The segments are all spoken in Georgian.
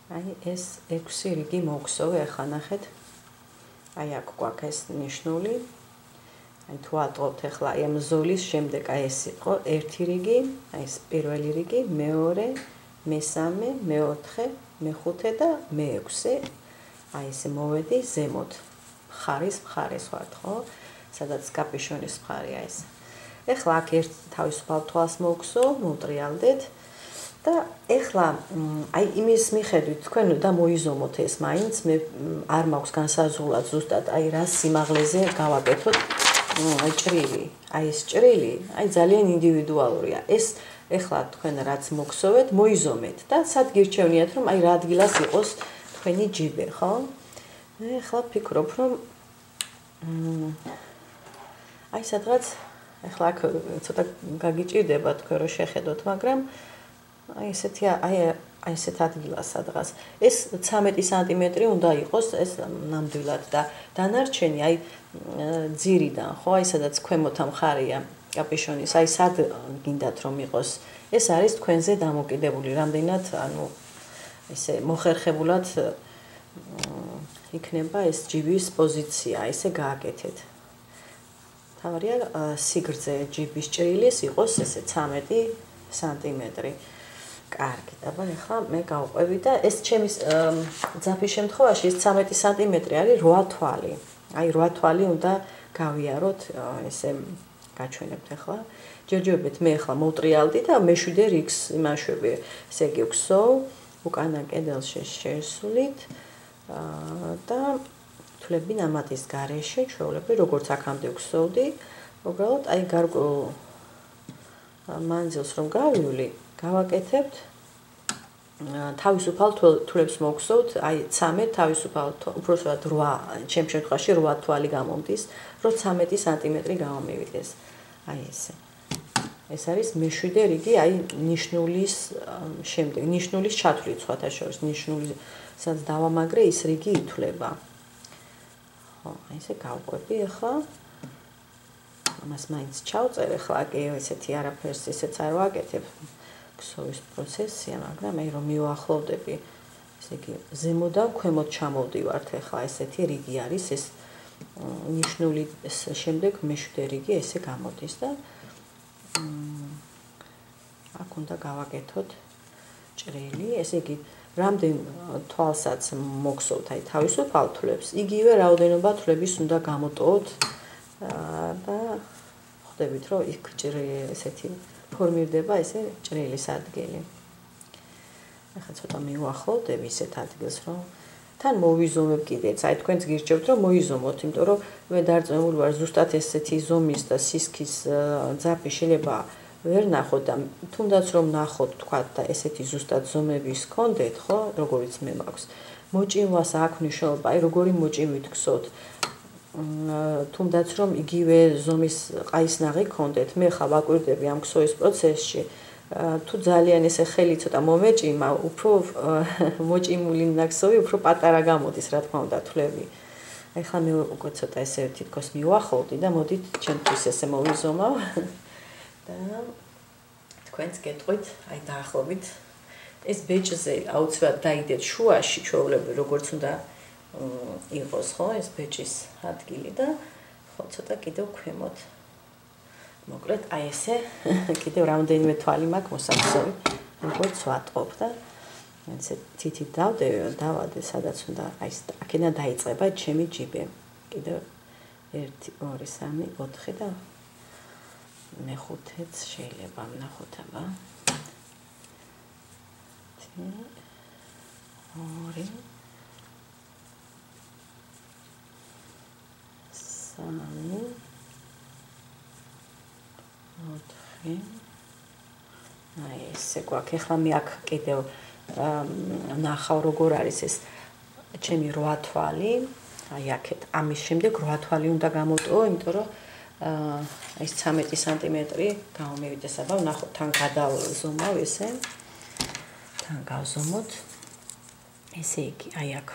აი ეს 6 რიგი მოვხსოვე, ახლა ნახეთ. აი აქ გვაქვს ეს ნიშნული. აი თუ ატყობთ ახლა აი ამ ზოლის შემდეგ აი ეს იყო ერთი რიგი, აი ეს პირველი რიგი, მეორე, მესამე, მეოთხე, მეხუთე და მეექვსე. აი ესე მოვედი ზემოთ. მხარეს ვართ, ხო? სადაც კაპიშონის მხარეა ეს. ეხლა აქ ერთ თავისუფალ თვალს მოვხსო, მოვტრიალდეთ. და ეხლა აი იმის მიხედვით თქვენ და მოიზომოთ ეს მაინც მე არ მაქვს განსაზღვრულად ზუსტად აი რა სიმაღლეზე გავაკეთოთ ჭრილი. აი ეს ჭრილი, აი ძალიან ინდივიდუალურია. ეს ეხლა თქვენ რაც მოგხსოვეთ, მოიზომეთ და სად გირჩევნიათ რომ აი რა ადგილას იყოს თქვენი ჯიბე, ხო? მე ეხლა ფიქრობ რომ აი სადღაც ეხლა აქ ცოტა გაგიჭირდება თქვენ რომ შეხედოთ, მაგრამ აი ესეთი აი ესეთ ადგილას სადღაც ეს 13 სანტიმეტრი უნდა იყოს ეს ნამდვილად და დანარჩენი აი ძირიდან ხო აი სადაც ქვემოთ მხარეა კაპიშონის აი სად გინდათ რომ იყოს ეს არის თქვენზე დამოკიდებული რამდენად ანუ ესე მოხერხებულად იქნება ეს ჯიბის პოზიცია ესე გააკეთეთ თავარია სიგრძე ჯიბის ჭრილის იყოს ესე 13 სანტიმეტრი კარგი, დაბა ახლა მე გავყვევი და ეს ჩემის ძაფის შემთხვევაში ეს 13 სანტიმეტრი არის 8 თვალი. აი 8 თვალი უნდა გავიაროთ, ესე გაჩვენებთ ახლა. ჯერჯერობით მე ახლა მოვტრიალდი და მე-7 რიგს იმაშვები. ესე იგი ვხსოვ, უკანა კედელში შესულით და თვლები ნამატის გარეშე, ჩვეულები როგორც აქამდე ვხსოვდი, უბრალოდ აი გარკვეულ მანძილს რომ გავივლი გავაკეთებთ თავისუფალ თვლებს მოგხსოვთ აი 13 თავისუფალ უпроსტად 8 ჩემ შემთხვევაში 8 თვალი გამომდის რომ 13 სანტიმეტრი გამომივიდეს აი ესე ეს არის მე-7 რიგი აი ნიშნულის შემდეგ ნიშნულის ჩათვლით სხვათა შორის ნიშნულისაც დავამაგრე ის რიგი ითვლება ხო აი ესე გავყვები ახლა ამას მაინც ჩავწერ ახლა კი ესეთი არაფერს ესეც არ ვაკეთებ ქსოვის პროცესია, მაგრამ აი რომ მივახლოვდები, ესე იგი ზემოდან ქვემოთ ჩამოვდივართ ახლა ესეთი რიგი არის ეს ნიშნული შემდეგ მე-7 რიგი ესე გამოდის და აქ უნდა გავაკეთოთ ჭრილი, ესე იგი რამდენ თვალსაც მოგხსოვთ აი თავისუფალ თვლებს, იგივე რაოდენობა თვლების უნდა გამოტოვოთ და ხვდებით რომ იქ ესეთი ფორმირდება ესე ჭრილის ადგილი. ახლა ცოტა მივახლოვდები ისეთ ადგილს, რომ თან მოვიზომებ კიდეც. აი თქვენც გირჩევთ, რომ მოიზომოთ, იმიტომ რომ მე დარწმუნებული ვარ, ზუსტად ესეთი ზომის და სისქის ძაფი შეიძლება ვერ ნახოთ და თუნდაც რომ ნახოთ, თქვა და ესეთი ზუსტად ზომების გქონდეთ, ხო, როგორიც მე მაქვს. მოჭიმვას აქვს მნიშვნელობა, აი როგორი მოჭიმვით გსოთ. თუნდაც რომ იგივე ზომის ყაისნაღი გქონდეთ, მე ხა ვაკვირდები ამ ქსოვის პროცესში. თუ ძალიან ესე ხელი ცოტა მომეჭიმა, უფრო მოჭიმული ნახსოვი, უფრო პატარა გამოდის, რა თქმა უნდა, თვლები. აი ხა მე უკვე ცოტა ესე თითქოს მივახლოვდი და მოდით ჩემთვის ესე მოვიზომავ. და თქვენც გეტყვით, აი დაახლოებით ეს ბეჭზე აუცილებლად დაიდეთ შუაში, ჩვეულები როგორც უნდა იყოს ხო ეს ბეჭის ადგილი და ხო ცოტა კიდევ ქვემოთ მოკლედ აი ესე კიდევ რამდენიმე თვალი მაქვს მოსახსოვი როგორც ვატყობ და ესე თითით დავადე სადაც უნდა აი აქედან დაიწყება ჩემი ჯიბე კიდევ 1 2 3 4 და მე-5-ც შეიძლება ვნახოთ აბა 2 სამი, 4 აი ესე გვაქვს ახლა მე აქ კიდევ ნახავ როგორ არის ეს ჩემი 8 თვალი აი აქეთ ამის შემდეგ 8 თვალი უნდა გამოტოვო იმიტომ რომ ეს 13 სანტიმეტრი გამომივიდეს აბა ვნახოთ თან გადავზომავ ესე თან გავზომოთ ესე იგი აი აქ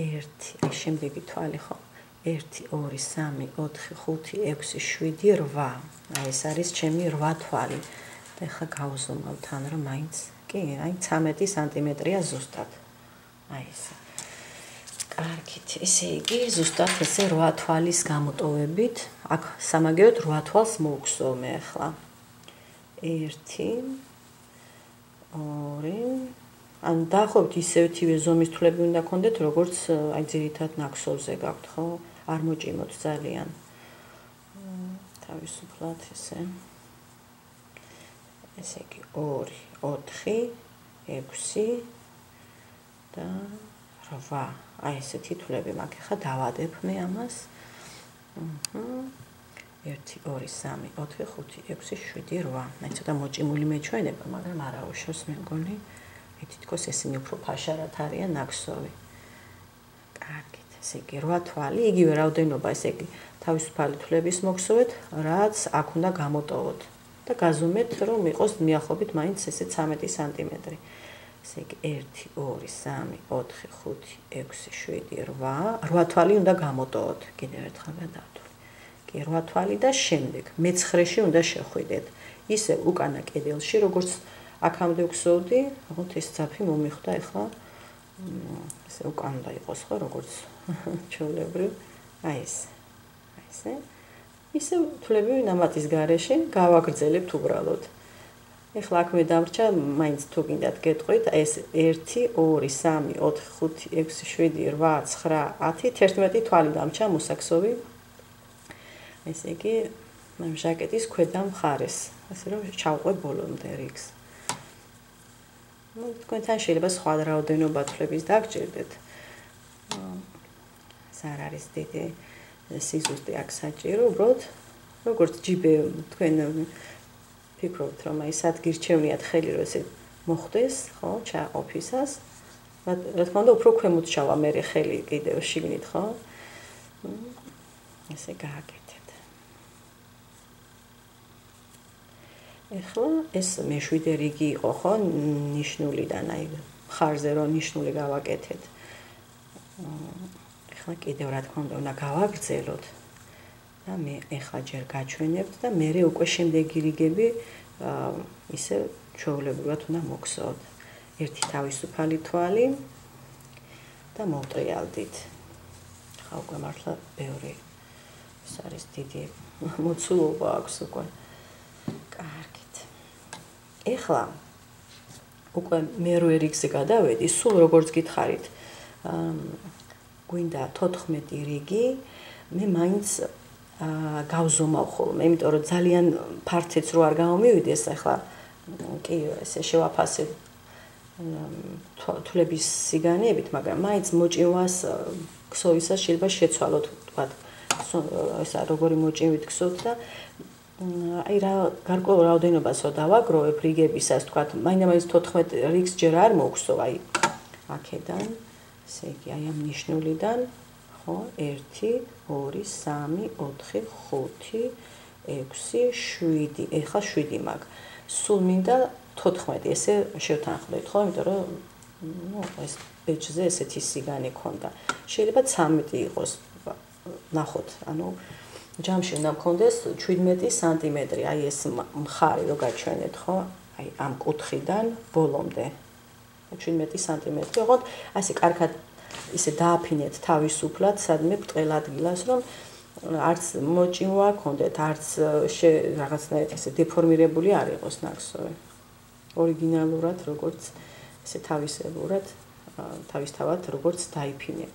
1 შემდეგი თვალი ხო 1 2 3 4 5 6 7 8 აი ეს არის ჩემი 8 თვალი და ახლა გავზომავ თან რომ მაინც კი, აი 13 სანტიმეტრია ზუსტად. აი ესე. კარგით, ესე იგი, ზუსტად ესე 8 თვალის გამოტოვებით, აქ სამაგიეროდ 8 თვალს მოვგსოვ მე ახლა. 1 2 ან დაახლოებით ისეთივე ზომის თვლები უნდა გქონდეთ, როგორც აი ძირითად ნაკსოვზე გაქვთ, ხო? არ მოჭიმოთ ძალიან. თავისუფლად ესე. ესე იგი 2, 4, 6 და 8. აი ესეთი თვლები მაქვს. ახლა დავადებ მე ამას. 1 2 3 4 5 6 7 8. აი ცოტა მოჭიმული მეჩვენება, მაგრამ არა უშავს მე მგონი. თითქოს ესენი უფრო ფაშარად არიან ნაკსოვი. კარგით, ესე იგი 8 თვალი, იგივე რაოდენობა, ესე იგი თავისუფალი თვლების მოგსოვეთ, რაც აქ უნდა გამოტოვოთ და გაზომეთ, რომ იყოს მიახლოებით მაინც ესე 13 სანტიმეტრი. ესე იგი 1 2 3 4 5 6 7 8. 8 თვალი უნდა გამოტოვოთ. კიდევ ერთხელ გადავთვლი. კი 8 თვალი და შემდეგ მე-9-ში უნდა შეხვიდეთ. ისე უკანა კედელში, როგორც აქამდე ვგსოვდი, აღოთ ეს ძაფი მომიხვდა ახლა ესე უკან უნდა იყოს ხო, როგორც ჩვეულებრივ. აი ეს. აი ესე. ისე თვლები ნამატის გარეშე გავაგრძელებთ უბრალოდ. ეხლა აქ მე დამრჩა, მაინც თუ გინდათ გეტყვით, ეს 1 2 3 4 5 6 7 8 9 10 11 თვალი დამრჩა მოსაქსოვი. ესე იგი ჟაკეტის ქვედა მხარეს, ასე რომ ჩავყვე ბოლომდე რიგს. თქვენთან შეიძლება სხვა რაოდენობა თვლების დაგჭირდეთ. ეს არ არის დიდი სიზუსტე აქ საჭირო, უბრალოდ როგორც ჯიბე თქვენ ფიქრობთ, რომ აი სად გირჩევნიათ ხელი, რომ ესე მოხდეს, ხო, ჩააყოფისას. რა თქმა უნდა, უფრო ქვემოთ ჩავა მე ხელი კიდევ შიგნით, ხო? ესე გააკეთეთ. ეხლა ეს მე-7 რიგი იყო, ხო, ნიშნულიდან, აი მხარზე რომ ნიშნული გავაკეთეთ. ეხლა კიდევ რა თქმა უნდა გავაგრძელოთ და მე ეხლა ჯერ გაჩვენებთ და მე უკვე შემდეგი რიგები ისე ჩვეულებრივად უნდა მოგსოვოთ. ერთი თავისუფალი თვალი და მოვტრიალდით. ხა უკვე მართლა ბევრი ეს არის დიდი მოცულობა აქვს უკვე. კარგით. ეხლა უკვე მე-8 რიგზე გადავედი, სულ როგორც გითხარით, გვინდა 14 რიგი, მე მაინც გავზომავ ხოლმე, იმიტომ რომ ძალიან ფართეც რო არ გამომივიდეს, ახლა კი ესე შევაფასებ თვლების სიგანეებით, მაგრამ მაინც მოჭიმვას ქსოვისას შეიძლება შეცვალოთ, თქვათ, ესა როგორი მოჭიმვით ქსოვთ და აი რა გარკვეულ რაოდენობას რო დავაგროვებ რიგებისას, თქვათ, მაინც 14 რიგს ჯერ არ მოვხსოვ, აი აქედან, ესე იგი აი ამ ნიშნულიდან, ხო, 1 2 3 4 5 6 7, ეხლა 7 მაქვს. სულ მინდა 14, ესე შევთანხმდით, ხო, იმიტომ რომ ნუ ეს ბეჭზე ესეთი სიგანე ქონდა. შეიძლება 13 იყოს, ნახოთ, ანუ ჯამში უნდა მქონდეს 17 სანტიმეტრი, აი ეს მხარი რო გაჩვენეთ, ხო? აი ამ კუთხიდან ბოლომდე 17 სანტიმეტრი, ოღონდ ასე კარგად ისე დააფინეთ თავისუფლად, სადმე ბრტყელ ადგილას, რომ არც მოჭიმვა გქონდეთ, არც რაღაცნაირად ესე დეფორმირებული არ იყოს ნაკსოვი. ორიგინალურად, როგორც ესე თავისებურად, თავისთავად როგორც დაიფინებ.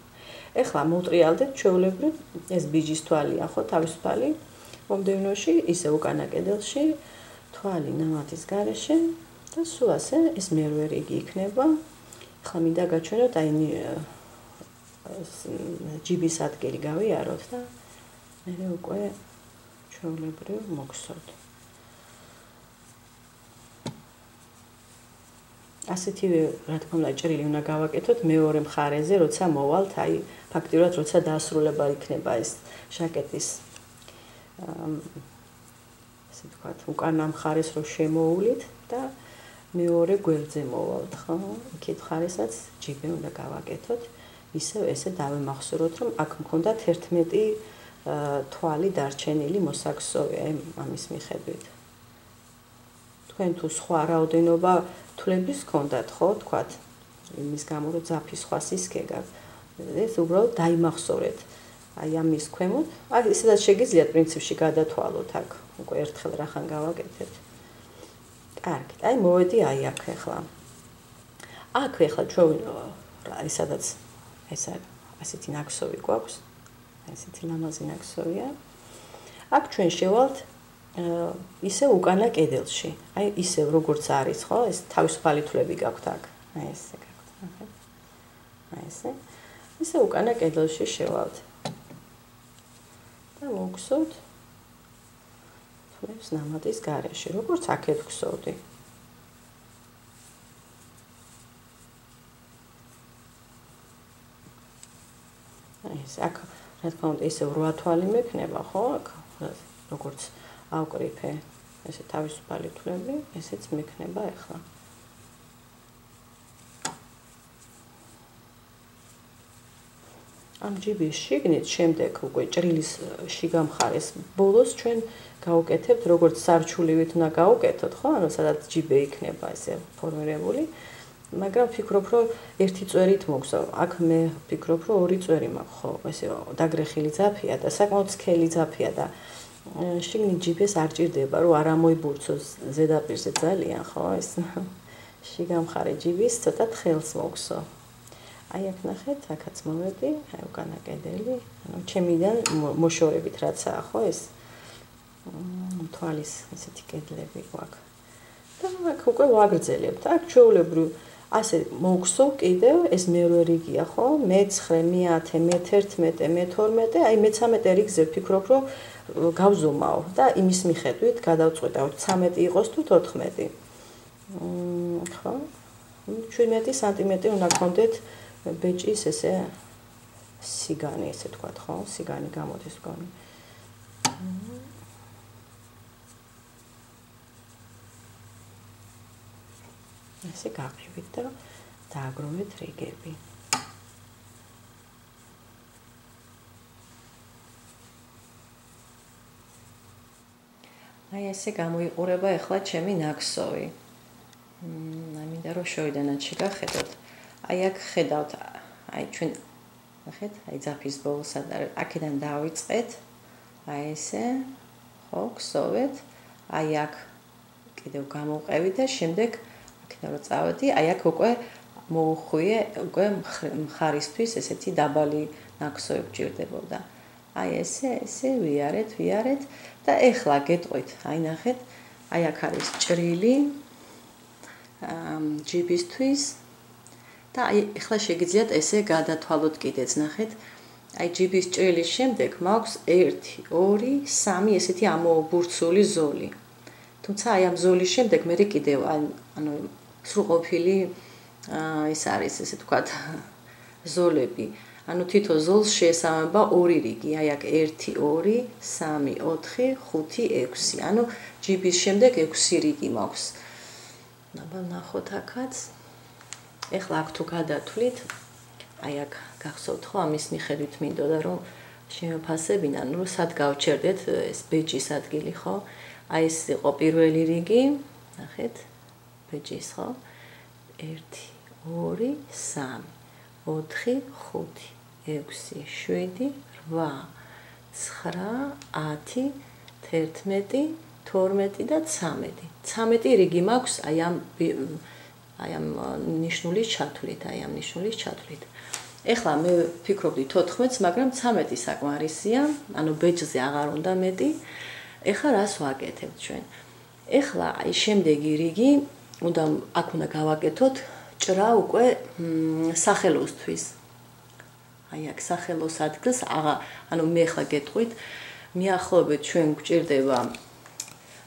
ეხლა მოვტრიალდეთ ჩვეულებრივ, ეს ბიჯის თვალია, ხო, თავისუფალი მომდევნოში, ისე უკანა კედელში, თვალი ნამატის გარეშე და სულ ასე ეს მე-8 რიგი იქნება. ახლა მინდა გაჩვენოთ, აი ჯიბის ადგილი გავიაროთ და მე უკვე ჩვეულებრივ მოგსოვთ. ასეთივე, რა თქმა უნდა, ჭრილი უნდა გავაკეთოთ მეორე მხარეზე, როცა მოვალთ, აი ფაქტიურად როცა დაასრულება იქნება ეს ჟაკეტის ესე ვთქვათ, უკანა მხარეს რო შემოუვლით და მეორე გვერდზე მოვალთ, ხო? იქით მხარესაც ჯიბე უნდა გავაკეთოთ. ისევ ესე დავემახსოვროთ, რომ აქ მქონდათ 11 თვალი დარჩენილი მოსაქსოვი, აი ამის მიხედვით. თუ თქვენ თუ სხვა რაოდენობა თვლების გქონდათ, ხო, თქვათ, იმის გამო რომ ძაფის სხვა სისქე გაქვთ. ეს უბრალოდ დაიმახსოვრეთ. აი ამის ქვემოთ, აი ისედაც შეგიძლიათ პრინციპში გადათვალოთ აქ, უკვე ერთხელ რახან გავაკეთეთ. კარგი, აი მოვედი აი აქ ახლა. აქ ახლა ჩვენ აი სადაც ეს ასეთი ნაკსოვი გვაქვს. ესეთი ლამაზი ნაკსოვია. აქ ჩვენ შევალთ ისე უკანა კედელში. აი ისე როგორც არის, ხო? ეს თავისუფალი თვლები გაქვთ აქ. აი ესე გაქვთ, ნახეთ. აი ესე. ისე უკანა კედელში შევალთ. და მოგხსოვთ თვლებს ნამატის გარეშე, როგორც აქეთ გხსოვდი. აი ეს აქ რა თქმა უნდა ისე 8 თვალი მექნება, ხო? აქ როგორც ავკრიფე ესე თავისუფალი თვლები, ესეც მექნება ახლა. ამ ჯიბის შიგნით შემდეგ უკვე ჭრილის შიგა მხარეს ბოლოს ჩვენ გავუკეთებთ როგორც სარჩულივით უნდა გავუკეთოთ, ხო? ანუ სადაც ჯიბე იქნება ესე ფორმირებული. მაგრამ ვფიქრობ, რომ ერთი წვერით მოგზავ. აქ მე ვფიქრობ, რომ ორი წვერი მაქვს, ხო? ესე დაგრეხილი ძაფია და საკმაოდ სქელი ძაფია და შიგნით ჯიბეს არ ჭირდება, რომ არ ამოიბურცოს ზედაპირზე ძალიან, ხო? ეს შიგა მხარე ჯიბის ცოტა ხელს მოგსო. აი აქ ნახეთ, აქაც მოვედი, აი უკანა კედელი, ანუ ჩემიდან მოშორებით რაცაა, ხო ეს? თვალის ესეთი კედლები გვაქვს. და აქ უკვე ვაგრძელებთ. აქ ჩვეულებრივ ასე მოგხსოვ კიდევ ეს მეორე რიგია, ხო? მე-9, მე-10, მე-11, მე-12, აი მე-13 რიგზე ვფიქრობ, რომ გავზომაო და იმის მიხედვით გადავწყვეტავ 13 იყოს თუ 14. ხო? 17 სანტიმეტრი უნდა გქონდეთ ბეჭის ესე სიგანი, ესე თქვათ, ხო? სიგანი გამოდის მგონი. ესე გავივით და დააგროვეთ რიგები. აი ესე გამოიყურება ახლა ჩემი ნაკსოვი. აი მინდა რომ შევიდანაც შეგახედოთ. აი აქ ხედავთ, აი ჩვენ ნახეთ, აი ძაფის ბოლოსა და აქედან დავიწყეთ. აი ესე, ხო, გსოვეთ. აი აქ კიდევ გამოვყევი და შემდეგ აქედან რომ წავედი, აი აქ უკვე მოუხვიე, უკვე მხარისთვის ესეთი დაბალი ნაკსოვი გჭირდებოდა. აი ესე ვიარეთ და ეხლა გეტყვით, აი ნახეთ, აი აქ არის ჭრილი ჯიბისთვის და აი ეხლა შეგიძლიათ ესე გადათვალოთ კიდეც, ნახეთ. აი ჯიბის ჭრილის შემდეგ მაქვს 1, 2, 3 ესეთი ამობურცული ზოლი. თუმცა აი ამ ზოლის შემდეგ მე კიდევ ანუ სრულყოფილი ის არის ესე თქვათ ზოლები. ანუ თითო ზოლს შეესაბამება 2 რიგი. აი აქ 1, 2, 3, 4, 5, 6. ანუ ჯიბის შემდეგ 6 რიგი მაქვს. ნახოთ აქაც. ეხლა აქ თუ გადათვლით, აი აქ გახსოვთ ხო, ამის მიხედვით მინდოდა რომ შემოფასებინა, რომ სად გავჩერდეთ ეს ბეჭის ადგილი, ხო? აი ეს იყო პირველი რიგი, ნახეთ, ბეჭის, ხო? 1, 2, 3, 4, 5, 6, 7, 8, 9, 10, 11, 12 და 13. 13 რიგი მაქვს აი ამ ნიშნულის ჩათვლით, ეხლა მე ვფიქრობდი 14-ს, მაგრამ 13 საკმარისია, ანუ ბეჭზე აღარ უნდა მეტი. ეხლა რას ვაკეთებთ ჩვენ? ეხლა აი შემდეგი რიგი აქ უნდა გავაკეთოთ ჭრა უკვე სახელოსთვის. აი აქ სახელოს ადგილს ანუ მე ახლა გეტყვით, მიახლოებით ჩვენ გვჭირდება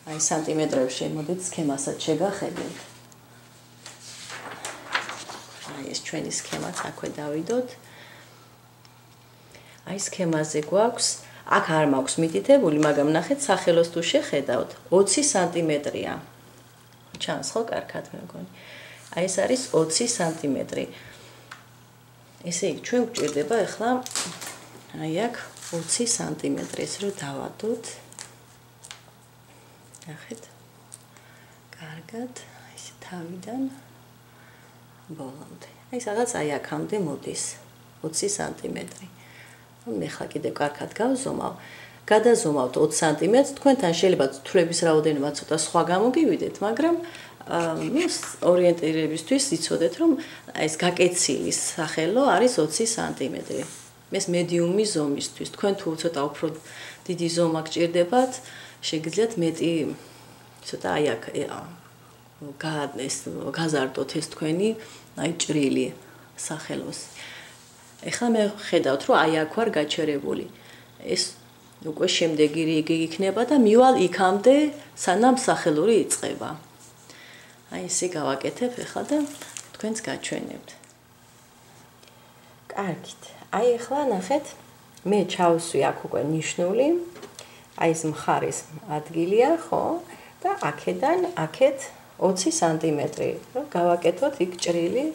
აი სანტიმეტრებში, მოდით სქემასაც შეგახედოთ. აი ეს ჩვენი სქემაც აქვე დავიდოთ. აი სქემაზე გვაქვს, აქ არ მაქვს მითითებული, მაგრამ ნახეთ სახელოს თუ შეხედავთ, 20 სანტიმეტრია. ჩანს ხო კარგად მე მგონი. აი ეს არის 20 სანტიმეტრი. ესე იგი ჩვენ გვჭირდება ახლა აი აქ 20 სანტიმეტრი, ესე რომ დავადოთ. ნახეთ. კარგად, ესე თავიდან ბოლომდე. აი სადაც აი აქამდე მოდის 20 სანტიმეტრი. მე ხა კიდე კარგად გავზომავ. გადაზომავთ 20 სანტიმეტრს, თქვენთან შეიძლება თვლების რაოდენობა ცოტა სხვა გამოგივიდეთ, მაგრამ ორიენტირებისთვის იცოდეთ, რომ ეს გაკეცილი სახელო არის 20 სანტიმეტრი. ეს მედიუმი ზომისთვის. თქვენ თუ ცოტა უფრო დიდი ზომა გჭირდებათ, შეგიძლიათ მეტი ცოტა აი აქ გაზარდოთ ეს თქვენი აი ჭრილი სახელოს. ეხლა მე ხედავთ, რომ აი აქ ვარ გაჩერებული. ეს უკვე შემდეგი რიგი იქნება და მივალ იქამდე, სანამ სახელური იწყება. აი ესე გავაკეთებ ეხლა და თქვენს გაჩვენებთ. კარგით. აი ეხლა ნახეთ, მე ჩავსვი აქ უკვე ნიშნული. აი ეს მხარის ადგილია, ხო? და აქედან აქეთ 20 სანტიმეტრი. რომ გავაკეთოთ იქ ჭრილი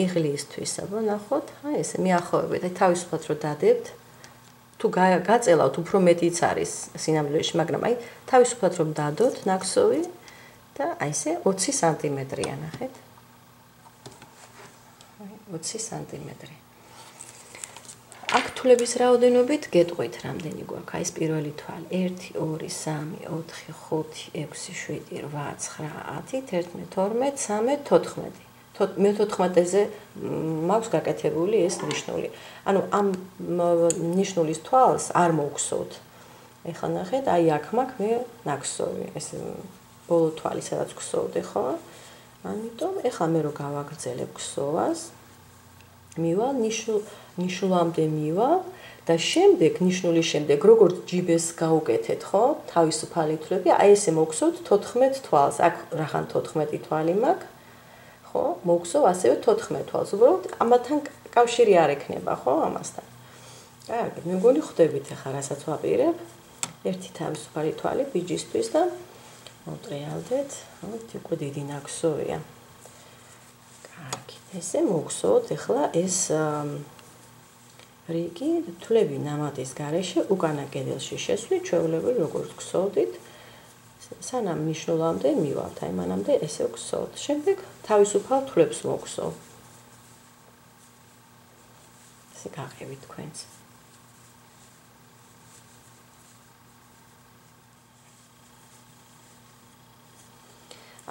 იღლისთვის, აბა ნახოთ. აი ესე მიახლოვებით, აი თავისუფლად რო დადებთ. თუ გაწელავთ უფრო მეტიც არის სინამდვილეში, მაგრამ აი თავისუფლად რომ დადოთ ნაკსოვი და აი ესე 20 სანტიმეტრია ნახეთ. აი 20 სანტიმეტრი. აქ თვლების რაოდენობით გეტყვით რამდენი გვაქვს. აი ეს პირველი თვალი 1 2 3 4 5 6 7 8 9 10 11 12 13 14 მე-14-ზე მაქვს გაკეთებული ეს ნიშნული. ანუ ამ ნიშნულის თვალს არ მოვხსოვთ. ეხლა ნახეთ, აი აქ მაქვს მე ნაკსოვი, ეს ბოლო თვალი სადაც ვხსოვდი, ხო? ამიტომ ეხლა მე რო გავაგრძელებ ქსოვას, მივალ ნიშნულამდე მივალ და შემდეგ ნიშნულის შემდეგ როგორც ჯიბეს გაუკეთეთ, ხო? თავისუფალი თვლები, აი ესე მოვხსოვთ 14 თვალს. აქ რახან 14 თვალი მაქვს. ხო, მოვხსოვ ასევე 14 თვალს. უბრალოდ ამათან კავშირი არ ექნება, ხო, ამასთან. კარგი, მე მგონი ხვდებით ახლა რასაც ვაპირებ. ერთი თავისუფალი თვალი ბიჯისთვის და მოტრიალდეთ. უკვე დიდი ნაკსოვია. კარგი, ესე მოვხსოვთ ახლა ეს რიგი თვლები ნამატის გარეშე უკანა კედელში შესვლით, ჩვეულებრივ როგორც გხსოვდით. სანამ ნიშნულამდე მივალთ, აი მანამდე ესე ვხსოვთ. შემდეგ თავისუფალ თვლებს მოვხსოვ. ესე გაყევით თქვენც.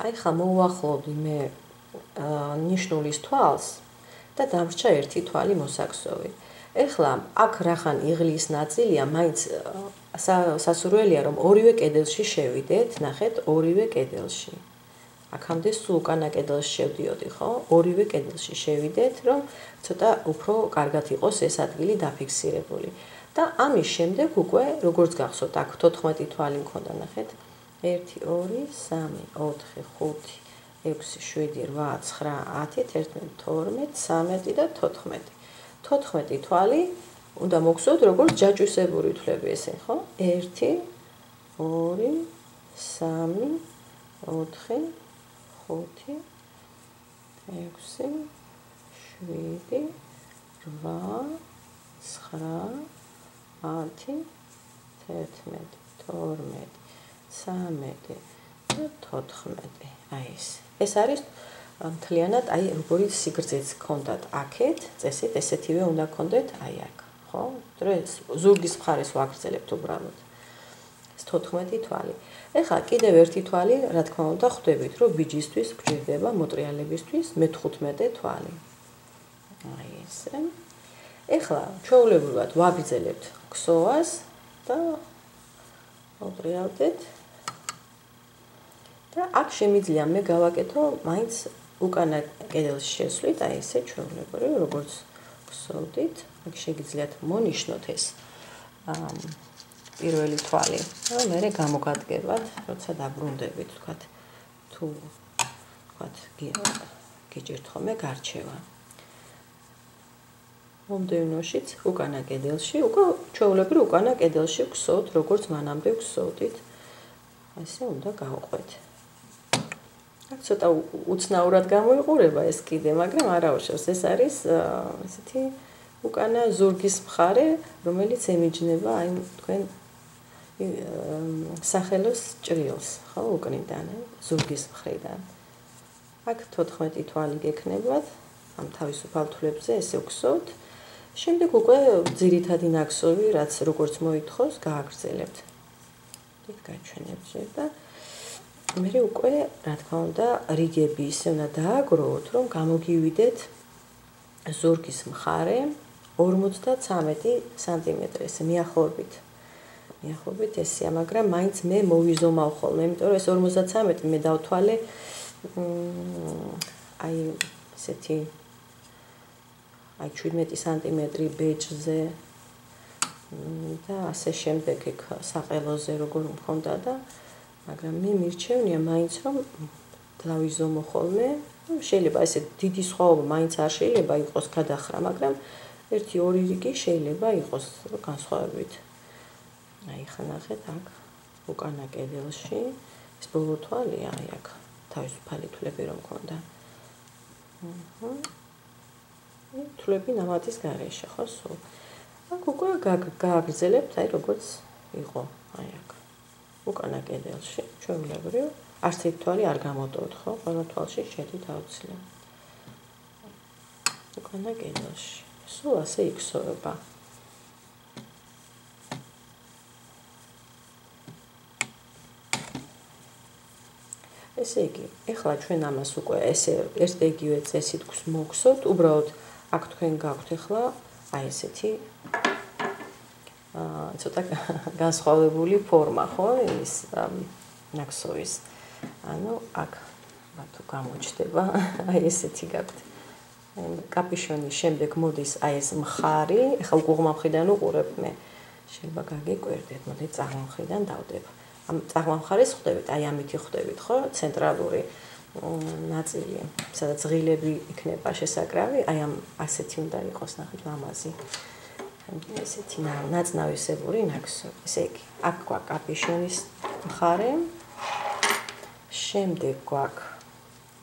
აი ხა მოვახლოვდი მე ნიშნულის თვალს და დამრჩა ერთი თვალი მოსაქსოვი. ეხლა აქ რახან იღლის ნაწილია, მაინც სასურველია რომ ორივე კედელში შევიდეთ, ნახეთ, ორივე კედელში. აქამდე სულ უკანა კედელში შევდიოდი, ხო? ორივე კედელში შევიდეთ, რომ ცოტა უფრო კარგად იყოს ეს ადგილი დაფიქსირებული. და ამის შემდეგ უკვე როგორც გახსოვთ, აქ 14 თვალი მქონდა, ნახეთ. 1 2 3 4 5 6 7 8 9 10 11 12 13 და 14. 14 თვალი უნდა მოგხსოვთ როგორც ჯაჭვისებური თვლები ესე, ხო? 1 2 3 4 5 6 7 8 9 10 11 12 13 და 14. აი ეს არის მთლიანად აი როგორი სიგრძეც გქონდათ აქეთ, წესით ესეთივე უნდა გქონდეთ აი აქ, ხო? დღეს ზურგის მხარეს ვაგრძელებთ უბრალოდ. ეს 14 თვალი. ეხლა კიდევ ერთი თვალი, რა თქმა უნდა, ხვდებით, რომ ბიჯისთვის გვჭირდება მოტრიალებისთვის მე-15 თვალი. აი ესე. ეხლა ჩვეულებრივად ვაგრძელებთ ქსოვას და მოტრიალდეთ. და აქ შემიძლია მე გავაკეთო მაინც უკანა კედელში შესვლით, აი ესე ჩვეულებრივ, როგორც გსოვდით, აქ შეგიძლიათ მონიშნოთ ეს პირველი თვალი. და მერე გამოგადგებათ, როცა დაბრუნდებით, თქვათ, თუ თქვათ, გიჭირთ ხოლმე გარჩევა. მომდევნოშიც უკანა კედელში, უკვე ჩვეულებრივ უკანა კედელში გსოვთ, როგორც მანამდე გსოვდით. ესე უნდა გავყვეთ. აქ ცოტა უცნაურად გამოიყურება ეს კიდე, მაგრამ არა უშავს. ეს არის ესეთი უკანა ზურგის მხარე, რომელიც ემიჯნება აი თქვენ სახელოს ჭრილს, ხო, უკნიდან, ზურგის მხრიდან. აქ 14 თვალი გექნებათ, ამ თავისუფალ თვლებზე ესე ვგსოვთ. შემდეგ უკვე ძირითადი ნაკსოვი, რაც როგორც მოითხოვს, გააგრძელებთ. დიდ გაჩვენებთ და მე უკვე, რა თქმა უნდა, რიგები ისე უნდა დააგროვოთ, რომ გამოგივიდეთ ზურგის მხარე 53 სანტიმეტრი, ესე მიახლოებით. მიახლოებით ესეა, მაგრამ მაინც მე მოვიზომავ ხოლმე, იმიტომ რომ ეს 53 მე დავთვალე აი ესეთი აი 17 სანტიმეტრი ბეჭზე და ასე შემდეგ ეგ საყელოზე როგორ მქონდა და მაგრამ მე მირჩევნია მაინც რომ დავიზომო ხოლმე, შეიძლება ესე დიდი სხვაობა მაინც არ შეიძლება იყოს გადახრა, მაგრამ 1-2 რიგი შეიძლება იყოს განსხვავებით. აი ხა ნახეთ აქ უკანა კედელში ეს ბოლო თვალია აი აქ თავისუფალი თვლები რომ მქონდა. თვლები ნამატის გარეშე ხო სულ. აქ უკვე გააგრძელებთ აი როგორც იყო აი აქ უკანა კედელში ჩვეულებრივ არც ერთი თვალი არ გამოტოვთ ხო ყველა თვალში შედით აუცილებლად. უკანა კედელში სულ ასე იქსოვება. ესე იგი, ეხლა ჩვენ ამას უკვე ესე ერთ-იგივე წესით მოგხსოვთ, უბრალოდ აქ თქვენ გაქვთ ეხლა აი ესეთი ცოტა განსხვავებული ფორმა, ხო, ის ნაკსოვის. ანუ აქ თუ გამოჩნდება, აი ესეთი გაქვთ. კაპიშონის შემდეგ მოდის აი ეს მხარი, ეხლა უყურმა მხრიდან უყურებ მე. შეიძლება გაგეკვირდეთ, მოდი წაღმა მხრიდან დავდებ. ამ წაღმა მხარეს ხვდებით, აი ამითი ხვდებით, ხო, ცენტრალური ნაწილი, სადაც ღილები იქნება შესაკრავი, აი ამ ასეთი უნდა იყოს, ნახეთ, ლამაზი. ესეთი ნაცნავისებური ნაკსოვი. ესე იგი, აქ გვაქვს კაპიშონის მხარე, შემდეგ გვაქვს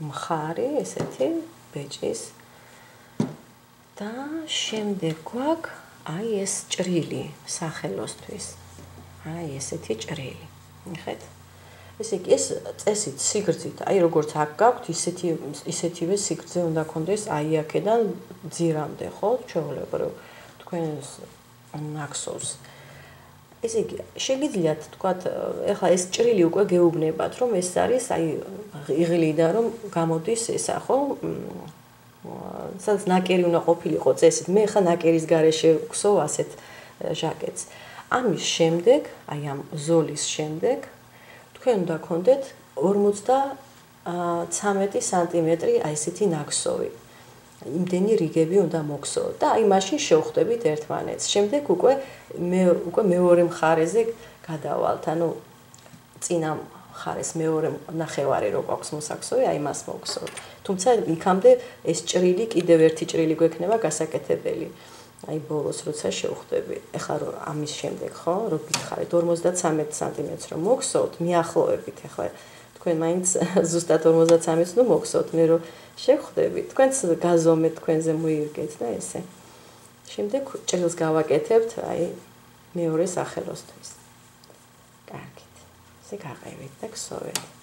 მხარი, ესეთი ბეჭის და შემდეგ გვაქვს აი ეს ჭრილი სახელოსთვის. აი ესეთი ჭრილი. ნახეთ. ესე იგი, ეს წესით სიგრძით, აი როგორც აქ გაქვთ, ისეთივე სიგრძე უნდა გქონდეს აი აქედან ძირამდე, ხო, ჩვეულებრივ თქვენს ნაკსოვს. ესე იგი, შეგიძლიათ თქვათ, ეხლა ეს ჭრილი უკვე გეუბნებათ, რომ ეს არის აი იღლიდან რომ გამოდის ესა, ხო? სადაც ნაკერი უნდა ყოფილიყო წესით. მე ხა ნაკერის გარეშე ვგსოვ ასეთ ჟაკეტს. ამის შემდეგ, აი ამ ზოლის შემდეგ, თქვენ უნდა გქონდეთ 53 სანტიმეტრი აი ესეთი ნაკსოვი. იმდენი რიგები უნდა მოგხსოვოთ და აი მაშინ შევხვდებით ერთმანეთს. შემდეგ უკვე მეორე მხარეზე გადავალთ, ანუ წინა მხარეს მეორე ნახევარი რო გვაქვს მოსაქსოვი, აი მას მოგხსოვთ. თუმცა იქამდე ეს ჭრილი კიდევ ერთი ჭრილი გვექნება გასაკეთებელი. აი ბოლოს როცა შევხვდები. ეხლა ამის შემდეგ, ხო, რო გითხარით 53 სანტიმეტრს რომ მოგხსოვთ, მიახლოებით ეხლა თქვენ მაინც ზუსტად 53-ს ნუ მოგხსოვთ, მე რომ შევხვდებით, თქვენს გაზომეთ, თქვენზე მოირგეთ და ესე. შემდეგ ჭრილს გავაკეთებთ, აი მეორე სახელოსთვის. კარგით. ესე გაყევით და გსოვეთ.